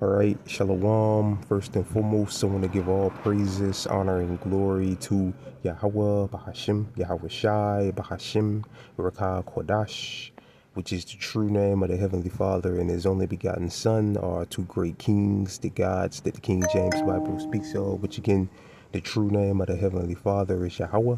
All right, Shalom. First and foremost, I want to give all praises, honor, and glory to Yahweh, Bahashim, Yahweh Shai, Bahashim, Rakah Kodash, which is the true name of the Heavenly Father and His only begotten Son, are two great kings, the gods that the King James Bible speaks of, which again, the true name of the Heavenly Father is Yahweh,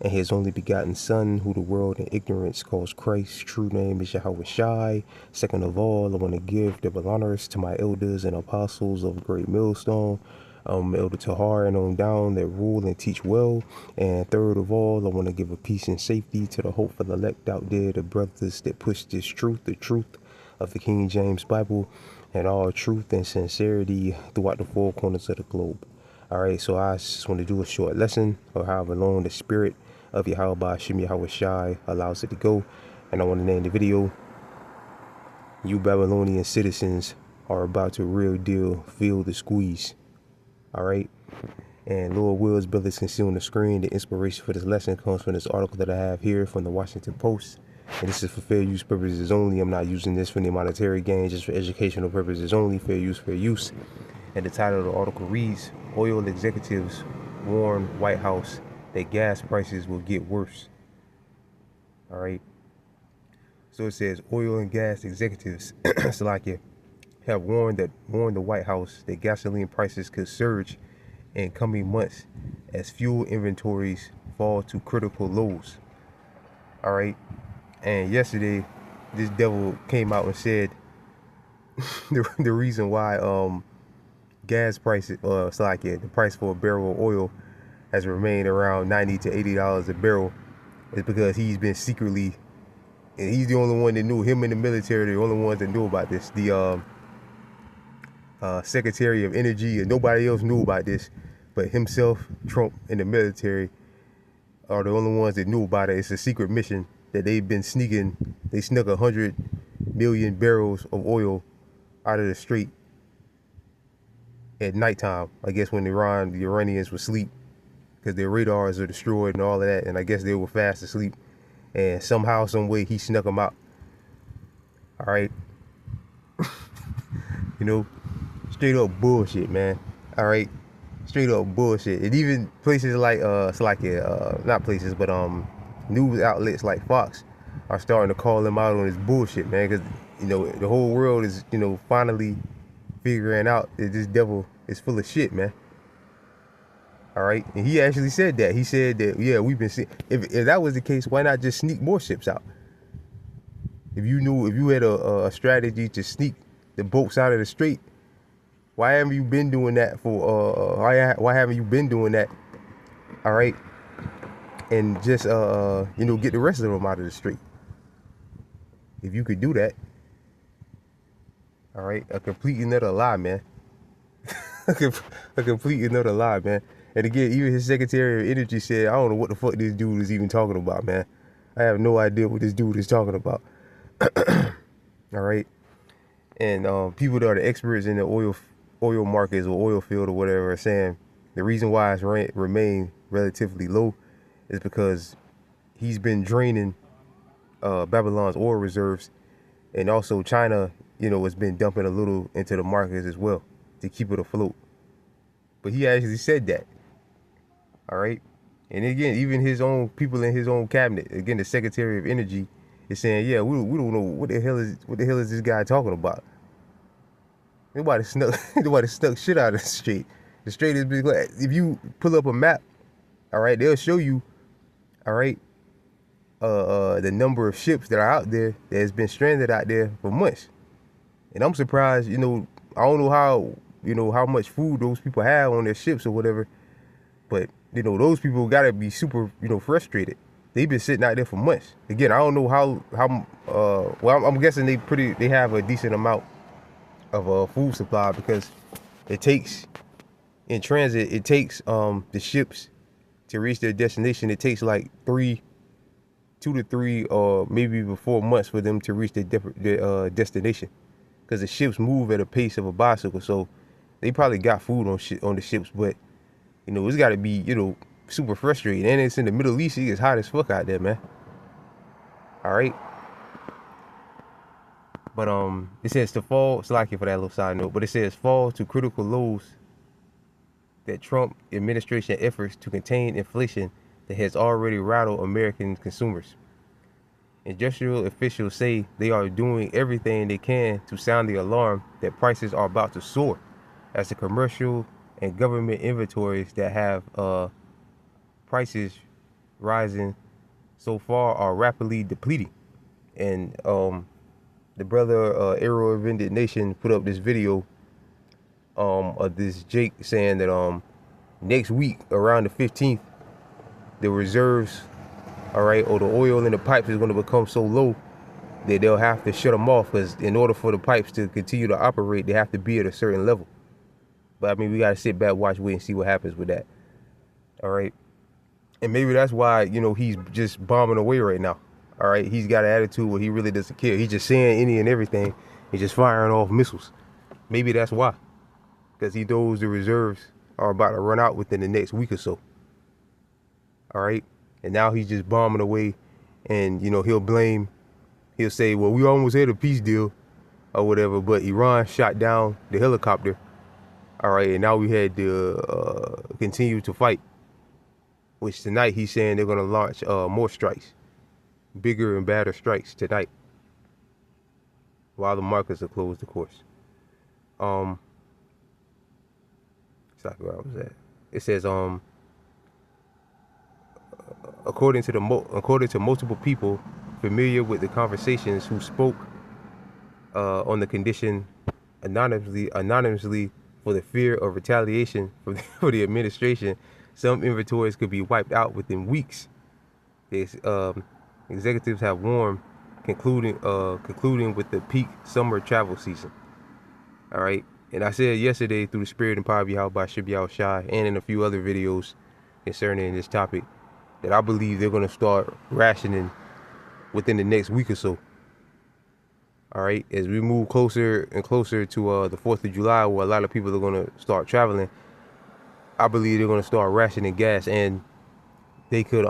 and His only begotten Son, who the world in ignorance calls Christ. True name is Yahweh Shai. Second of all, I want to give double honors to my elders and apostles of Great Millstone, Elder Tahar and on down, that rule and teach well. And third of all, I want to give a peace and safety to the hopeful elect out there, the brothers that push this truth, the truth of the King James Bible, and all truth and sincerity throughout the four corners of the globe. All right, so I just want to do a short lesson of however long the spirit of Yahweh Ba'ashim Yahweh Shai allows it to go. And I want to name the video, "You Babylonian citizens are about to real deal feel the squeeze." All right. And Lord wills, brothers can see on the screen, the inspiration for this lesson comes from this article that I have here from the Washington Post. And this is for fair use purposes only. I'm not using this for any monetary gain, just for educational purposes only. Fair use, fair use. And the title of the article reads, "Oil executives warn White House that gas prices will get worse." All right. So it says oil and gas executives, Salakia, have warned the White House that gasoline prices could surge in coming months as fuel inventories fall to critical lows. All right. And yesterday, this devil came out and said the reason why gas prices, Salakia, the price for a barrel of oil has remained around $90 to $80 a barrel is because he's been secretly, and he's the only one that knew, him and the military, the only ones that knew about this. The Secretary of Energy and nobody else knew about this, but himself, Trump, and the military are the only ones that knew about it. It's a secret mission that they've been sneaking. They snuck 100 million barrels of oil out of the strait at nighttime, I guess, when the Iranians would sleep, because their radars are destroyed and all of that, and I guess they were fast asleep, and somehow, some way, he snuck them out. All right. You know, straight up bullshit, man. All right, straight up bullshit. And even places like not places, but news outlets like Fox are starting to call him out on his bullshit, man, because the whole world is finally figuring out that this devil is full of shit, man. All right, and he actually said that. He said that, yeah, we've been seeing. If that was the case, why not just sneak more ships out? If you had a strategy to sneak the boats out of the strait, why haven't you been doing that for? Why haven't you been doing that? All right, and just get the rest of them out of the strait. If you could do that, all right, a complete another lie, man. A complete another lie, man. And again, even his Secretary of Energy said, I don't know what the fuck this dude is even talking about, man. I have no idea what this dude is talking about. All right. And people that are the experts in the oil markets or oil field or whatever are saying the reason why it's remained relatively low is because he's been draining Babylon's oil reserves, and also China, has been dumping a little into the markets as well to keep it afloat. But he actually said that. All right. And again, even his own people in his own cabinet, again, the Secretary of Energy is saying, yeah, we don't know what the hell is this guy talking about. Nobody snuck shit out of the strait. The strait is big. If you pull up a map, all right, they'll show you, all right, the number of ships that are out there that has been stranded out there for months. And I'm surprised, I don't know how much food those people have on their ships or whatever, but those people gotta be super, frustrated. They've been sitting out there for months. Again, I don't know how well, I'm guessing they have a decent amount of food supply, because it takes, in transit, it takes the ships to reach their destination. It takes like 2 to 3 or maybe even 4 months for them to reach their destination, because the ships move at a pace of a bicycle. So they probably got food on the ships, but it's got to be super frustrating. And it's in the Middle East. It's hot as fuck out there, man. All right. But it says to fall. Slack you for that little side note. But it says fall to critical lows that Trump administration efforts to contain inflation that has already rattled American consumers. Industrial officials say they are doing everything they can to sound the alarm that prices are about to soar, as the commercial and government inventories that have prices rising so far are rapidly depleting. And the brother Arrow of Indignation put up this video of this Jake saying that next week around the 15th, the reserves, all right, or the oil in the pipes is going to become so low that they'll have to shut them off, because in order for the pipes to continue to operate, they have to be at a certain level. But I mean, we got to sit back, watch, wait, and see what happens with that. All right. And maybe that's why, you know, he's just bombing away right now. All right. He's got an attitude where he really doesn't care. He's just saying any and everything. He's just firing off missiles. Maybe that's why. Because he knows the reserves are about to run out within the next week or so. All right. And now he's just bombing away. And, you know, he'll say, well, we almost had a peace deal or whatever, but Iran shot down the helicopter. All right. And now we had to continue to fight, which tonight he's saying they're going to launch more strikes, bigger and badder strikes tonight, while the markets are closed, of course. Exactly where I was at. It says, according to multiple people familiar with the conversations who spoke on the condition anonymously for the fear of retaliation for the administration, some inventories could be wiped out within weeks. The executives have warned, concluding with the peak summer travel season. All right. And I said yesterday, through the spirit and power of Yahweh Shibyaw Shai, and in a few other videos concerning this topic, that I believe they're going to start rationing within the next week or so. All right. As we move closer and closer to the 4th of July, where a lot of people are going to start traveling, I believe they're going to start rationing gas, and they could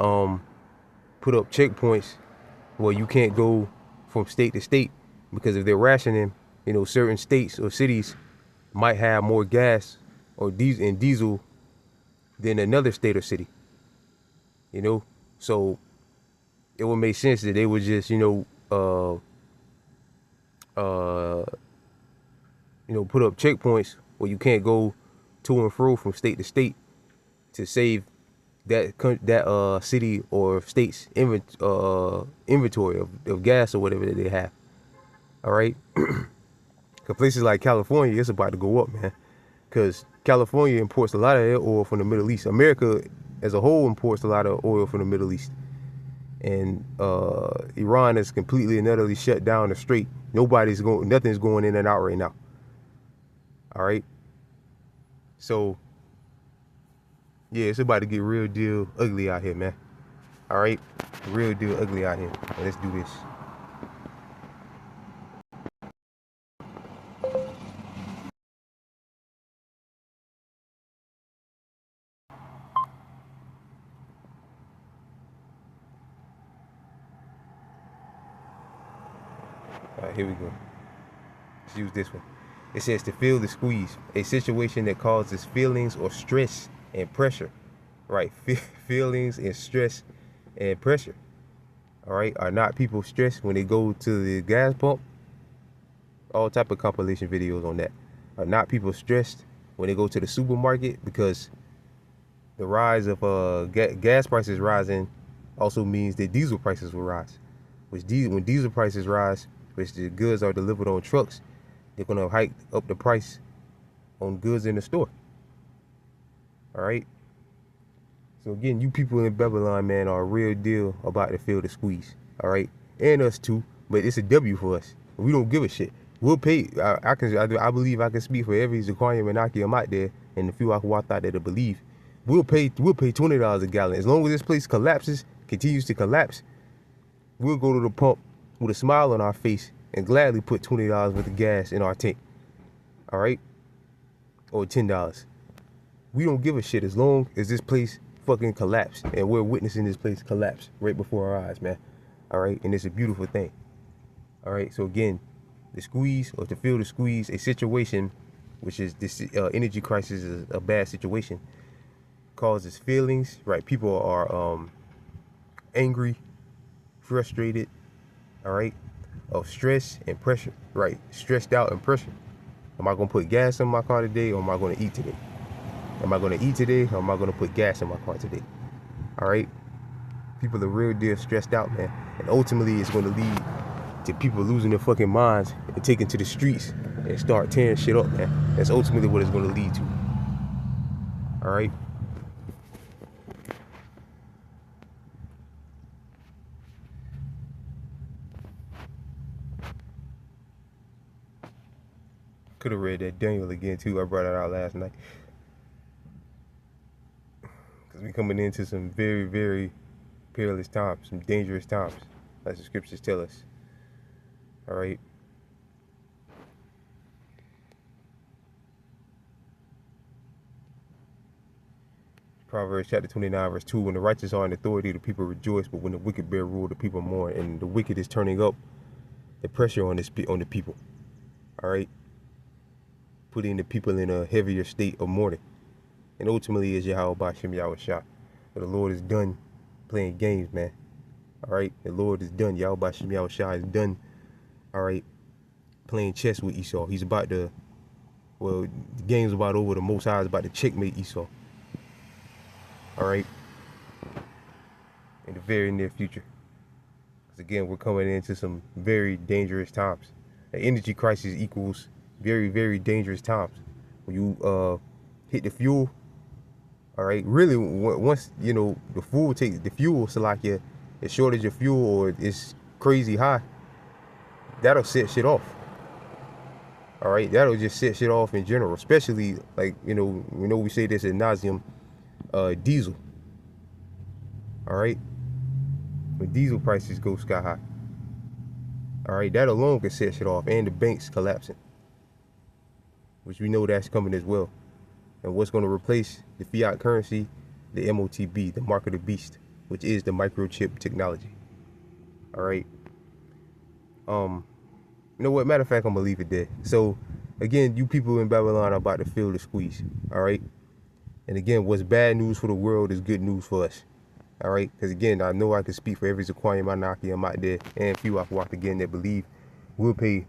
put up checkpoints where you can't go from state to state, because if they're rationing, you know, certain states or cities might have more gas or diesel than another state or city. You know, so it would make sense that they would just, you know, put up checkpoints where you can't go to and fro from state to state to save that city or state's inventory of gas or whatever that they have. All right. Because places like California, it's about to go up, man. Because California imports a lot of their oil from the Middle East. America as a whole imports a lot of oil from the Middle East. And Iran is completely and utterly shut down the strait. Nothing's going in and out right now. All right. So, yeah, it's about to get real deal ugly out here, man. All right. Real deal ugly out here. Let's do this. All right, here we go. Let's use this one. It says to feel the squeeze, a situation that causes feelings or stress and pressure. Right, feelings and stress and pressure. All right, are not people stressed when they go to the gas pump? All type of compilation videos on that. Are not people stressed when they go to the supermarket? Because the rise of gas prices rising also means that diesel prices will rise. When diesel prices rise, which the goods are delivered on trucks, they're gonna hike up the price on goods in the store. All right. So again, you people in Babylon, man, are a real deal about to feel the squeeze. All right, and us too. But it's a W for us. We don't give a shit. We'll pay. I believe I can speak for every Zakarian Menachium out there, and the few Akwata that'll believe. We'll pay $20 a gallon as long as this place continues to collapse. We'll go to the pump with a smile on our face and gladly put $20 worth of gas in our tank. All right, or $10. We don't give a shit as long as this place fucking collapse, and we're witnessing this place collapse right before our eyes, man. All right, and it's a beautiful thing. All right, so again, the squeeze, or to feel the squeeze, a situation, which is this energy crisis, is a bad situation, causes feelings, right? People are angry, frustrated, all right, of stress and pressure, right? Stressed out and pressure. Am I gonna put gas in my car today, or am I gonna eat today? Am I gonna eat today, or am I gonna put gas in my car today? All right. People are real deal stressed out, man, and ultimately it's gonna lead to people losing their fucking minds and taking to the streets and start tearing shit up, man. That's ultimately what it's gonna lead to. All right. Could have read that Daniel again too. I brought it out last night because we're coming into some very, very perilous times, some dangerous times, as the scriptures tell us. All right. Proverbs chapter 29, verse 2. When the righteous are in authority, the people rejoice, but when the wicked bear rule, the people mourn. And the wicked is turning up the pressure on the people. All right. Putting the people in a heavier state of mourning. And ultimately is Yahweh Ba'Shem Yahweh Shah. But the Lord is done playing games, man. All right. The Lord is done. Yahweh Ba'Shem Yahweh Shah is done. All right. Playing chess with Esau. He's about to, well, the game's about over. The Most High is about to checkmate Esau. All right. In the very near future. Because again, we're coming into some very dangerous times. An energy crisis equals very, very dangerous times. When you hit the fuel, all right, really, once, you know, the fuel, so like a shortage of fuel or it's crazy high, that'll set shit off. All right, that'll just set shit off in general, especially, like, you know, we say this ad nauseum, diesel. All right, when diesel prices go sky high, all right, that alone can set shit off, and the banks collapsing, which we know that's coming as well. And what's going to replace the fiat currency? The MOTB, the mark of the beast, which is the microchip technology. All right. You know what? Matter of fact, I'm gonna leave it there. So, again, you people in Babylon are about to feel the squeeze. All right. And again, what's bad news for the world is good news for us. All right. Because again, I know I can speak for every Zaquanian Monarchy I'm out there, and few I've walked again that believe we'll pay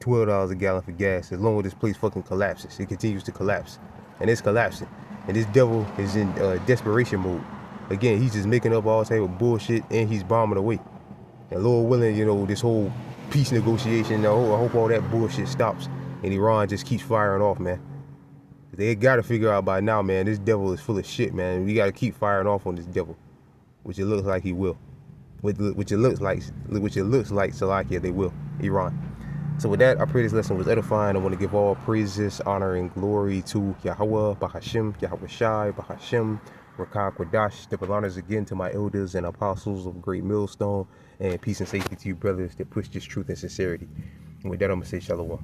$12 a gallon for gas as long as this place fucking collapses. It continues to collapse, and it's collapsing. And this devil is in desperation mode. Again, he's just making up all type of bullshit, and he's bombing away. And Lord willing, you know, this whole peace negotiation, I hope all that bullshit stops, and Iran just keeps firing off, man. They got to figure out by now, man, this devil is full of shit, man. We got to keep firing off on this devil, which it looks like he will. Which it looks like Salakia, they will, Iran. So with that, I pray this lesson was edifying. I want to give all praises, honor, and glory to Yahweh, Bahashem, Yahweh Shai, Bahashem, Rakah Kwadash. Step honors again to my elders and apostles of Great Millstone, and peace and safety to you brothers that push this truth and sincerity. And with that, I'm going to say shalom.